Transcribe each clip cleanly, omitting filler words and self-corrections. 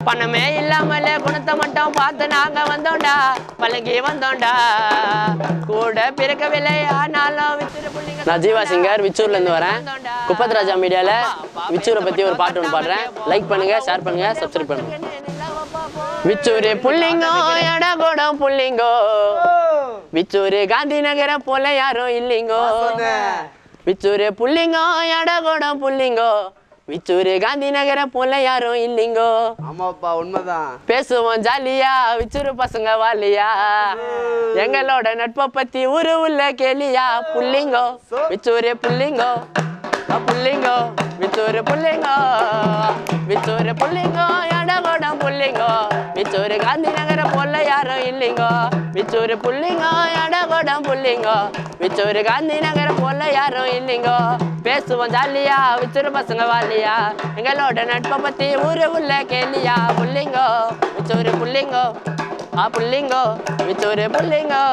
பணமே இல்லாமல குணத்தை மட்டும் பார்த்து நாங்க வந்தோண்டா பழகி வந்தோண்டா கூட பிறக்கவில்லை ஆனாலும் நான் ஜீவா சிங்கர் விச்சூர்ல இருந்து வரேன். குப்பத் ராஜா மீடியால விச்சூரை பத்தி ஒரு பாட்டு ஒன்று பாடுறேன். லைக் பண்ணுங்க, ஷேர் பண்ணுங்க, சப்ஸ்கிரைப் பண்ணுங்க. விச்சூரு புள்ளிங்கோ எடகோடம் புள்ளிங்கோ விச்சூரு காந்தி நகர போல யாரும் இல்லைங்கோ விச்சூரு புள்ளிங்கோ எடகோடம் புள்ளிங்கோ விச்சூரு காந்தி நகர போல யாரும் இல்லைங்கோ. ஆமாப்பா உண்மைதான். பேசுவோம் ஜாலியா விச்சூரு பசங்க வாலியா எங்களோட நட்பை பத்தி ஊரு உள்ள கேலியா புள்ளிங்கோ விச்சூரு புள்ளிங்கோ புள்ளிங்கோ விச்சூரு புள்ளிங்கோ விச்சூரு புள்ளிங்கோ எடகோடம் புள்ளிங்கோ விச்சூரு காந்தி நகர போல யாரும் இல்லைங்கோ விச்சூரு புள்ளிங்கோ எடகோடம் புள்ளிங்கோ விச்சூரு காந்தி நகர போல யாரும் இல்லைங்கோ. பேசுவோம் ஜாலியா விச்சூரு பசங்க வாலியா எங்களோட நட்பை பத்தி ஊரு உள்ள கேலியா புள்ளிங்கோ விச்சூரு புள்ளிங்கோ புள்ளிங்கோ விச்சூரு புள்ளிங்கோ.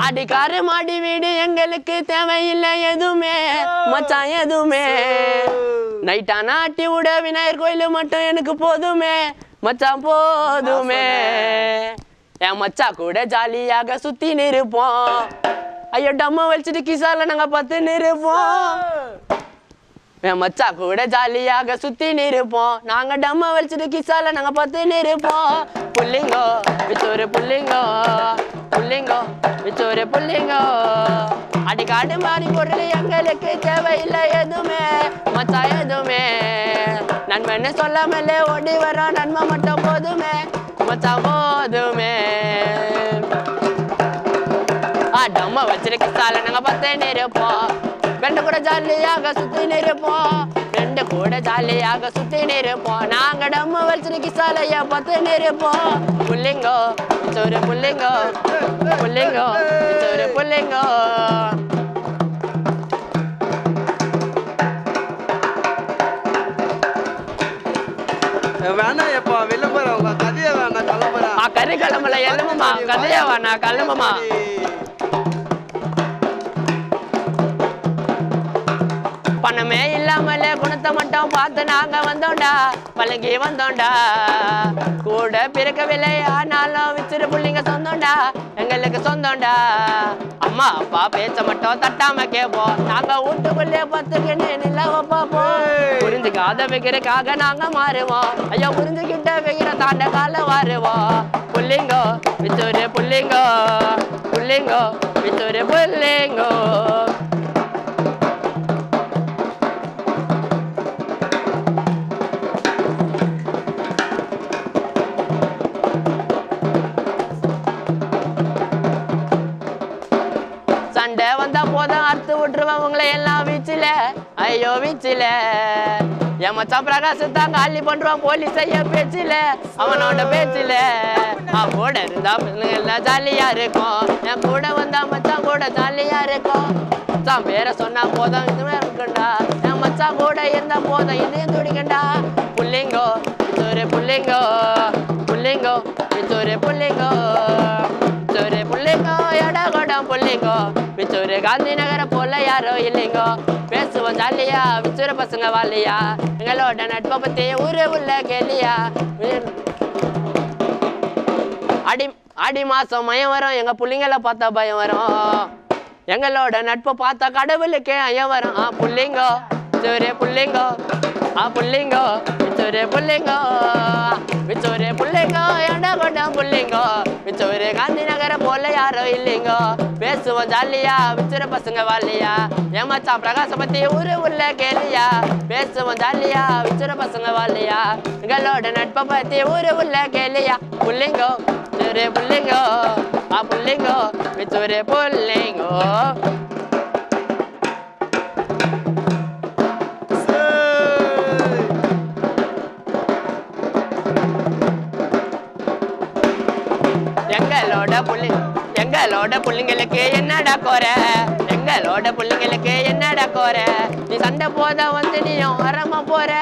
ஆடிக்காரு மாடி வீடு எங்களுக்கு தேவையில்லை எதுவுமே மச்சான் எதுவுமே. நைட்டான ஆட்டி விட விநாயகர் கோயிலு மட்டும் எனக்கு போதுமே மச்சான் போதுமே. என் மச்சா கூட ஜாலியாக சுத்தி நிற்போம். ஐயோ டம்ம வலிச்சுட்டு கிசால நாங்க பார்த்து நிற்போம். என் மச்சா கூட ஜாலியாக சுத்தி நிற்போம். நாங்க டம்ம வலிச்சுட்டு கிசால நாங்க பார்த்து நிற்போம். புள்ளிங்கோ விச்சூரு புள்ளிங்கோ புள்ளிங்கோ விச்சூரு புள்ளிங்கோ. அடிக்காடு மாறி பொருள் எங்களுக்கு தேவையில்லை எதுவுமே மச்சா எதுவுமே. நன்மைன்னு சொல்லாமலே ஓடி வரோம் நன்மை மட்டும் போதுமே மச்சா போதுமே. டம்ம வச்சிருக்க சால நாங்க பார்த்தே நிற்போம். ரெண்டு கூட ஜாலியாக சுத்தி நிற்போம். ரெண்டு கூட ஜாலியாக சுத்தி நிற்போம். நாங்க டம்ம வச்சிருக்க சாலைய பார்த்து நிற்போம். புள்ளிங்கோ விச்சூரு புள்ளிங்கோ புள்ளிங்கோ விச்சூரு புள்ளிங்கோ. வேணாம் எப்பா விளம்பரம் உங்க கதைய வேணாம் கிளம்புறேன். கறி கிளம்பல எழுமமா கதையா வேணா கிளம்பமா. பணமே இல்லாமல குணத்தை மட்டும் பார்த்து நாங்க வந்தோண்டா பழகி வந்தோண்டா கூட பிறக்கவில்லை ஆனாலும் விச்சூரு புள்ளிங்க சொந்தோண்டா எங்களுக்கு சொந்தோண்டா. அம்மா அப்பா பேச்ச மட்டும் தட்டாம கேட்போம். நாங்க வீட்டுக்குள்ளே பத்துக்கின்னு நிலவ பார்ப்போம். புரிஞ்சுக்காத வைக்கிறக்காக நாங்க மாறுவோம். ஐயோ புரிஞ்சுக்கிட்ட வைக்கிற தாண்ட கால வாருவோம். புள்ளிங்கோ விச்சூரு புள்ளிங்கோ புள்ளிங்கோ விச்சூரு புள்ளிங்கோ. சண்டை வந்தா போதும் அறுத்து விட்டுருவேன் உங்களை எல்லாம் வீச்சில ஐயோ வீச்சில. என் மச்சான் பிரகாசத்தாங்க அள்ளி பண்றான் போலீஸ் ஐயா பேச்சில அவனோட பேச்சில. கூட இருந்தா எல்லாம் ஜாலியா இருக்கும். என் கூட வந்தா மச்சான் கூட ஜாலியா இருக்கும். மச்சான் பேரை சொன்னா போதும் இதுவே இருக்குண்டா. என் மச்சான் கூட இருந்தா போதும் இதையும் துடிக்கண்டா. புள்ளிங்கோ விச்சூரு புள்ளிங்கோ புள்ளிங்கோ விச்சூரு புள்ளிங்கோ விச்சூரு புள்ளிங்கோ எடகோடம் புள்ளிங்கோ விச்சூரு காந்தி நகர போல யாரும் இல்லைங்கோ. பேசுவோம் ஜாலியா விச்சூரு பசங்க வாலியா எங்களோட நட்பை பத்தி ஊரு உள்ள கேலியா. ஆடி மாசம் மயம் வரும் எங்க புள்ளிங்களை பார்த்தா பயம் வரும். எங்களோட நட்பை பார்த்தா கடவுளுக்கே ஐயம் வரும். புள்ளிங்கோ விச்சூரு புள்ளிங்கோ புள்ளிங்கோ விச்சூரு புள்ளிங்கோ விச்சூரு புள்ளிங்கோ எடகோடம் புள்ளிங்கோ விச்சூரு காந்தி நகர போல யாரும் இல்லைங்கோ. பேசுவோம் ஜாலியா விச்சூரு பசங்க வாலியா என் மச்சான் பிரகாச பத்தி ஊரு உள்ள கேலியா. பேசுவோம் ஜாலியா விச்சூரு பசங்க வாலியா எங்களோட நட்பை பத்தி ஊரு உள்ள கேலியா. புள்ளிங்கோ விச்சூரு புள்ளிங்கோ புள்ளிங்கோ விச்சூரு புள்ளிங்கோ. எங்களோட புள்ளிங்களுக்கு என்னடா கோர எங்களோட புள்ளிங்களுக்கு என்னடா கோர. நீ சண்டை போத வந்து நீயும் வரமா போற.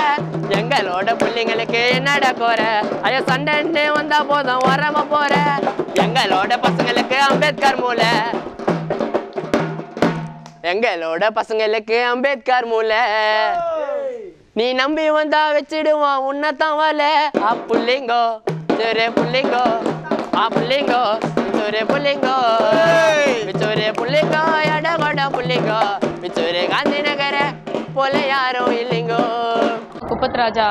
எங்களோட புள்ளிங்களுக்கு என்னடா கோர. ஐயோ சண்டைன்னு வந்தா போதும் வரமா போற. எங்களோட பசங்களுக்கு அம்பேத்கர் மூளை எங்களோட பசங்களுக்கு அம்பேத்கர் மூளை நீ நம்பி வந்தா வச்சிடுவான் உன்னதான் வாழை புள்ளிங்கோ சோரே புள்ளிங்கோ புள்ளிங்கோ சோரே புள்ளிங்கோ விச்சோரே புள்ளிங்கோ எடகோட புள்ளிங்கோ விச்சோரே காந்தி நகர போல யாரும் இல்லைங்கோ. குப்பத் ராஜா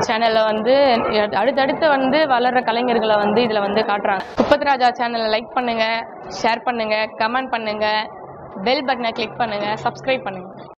சேனலில் வந்து அடுத்தடுத்து வந்து வளர்கிற கலைஞர்களை வந்து இதில் வந்து காட்டுறாங்க. குப்பத் ராஜா சேனலை லைக் பண்ணுங்கள், ஷேர் பண்ணுங்கள், கமெண்ட் பண்ணுங்கள், பெல் பட்டனை கிளிக் பண்ணுங்கள், சப்ஸ்கிரைப் பண்ணுங்கள்.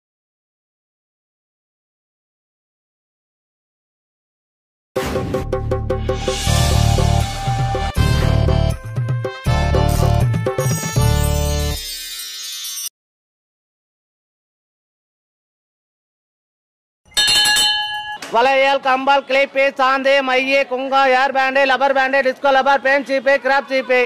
वलयल कंबल clip Chande मइये Kunga hair band लबर बैंड डिस्को लबर पेन चीपे क्रैप चीपे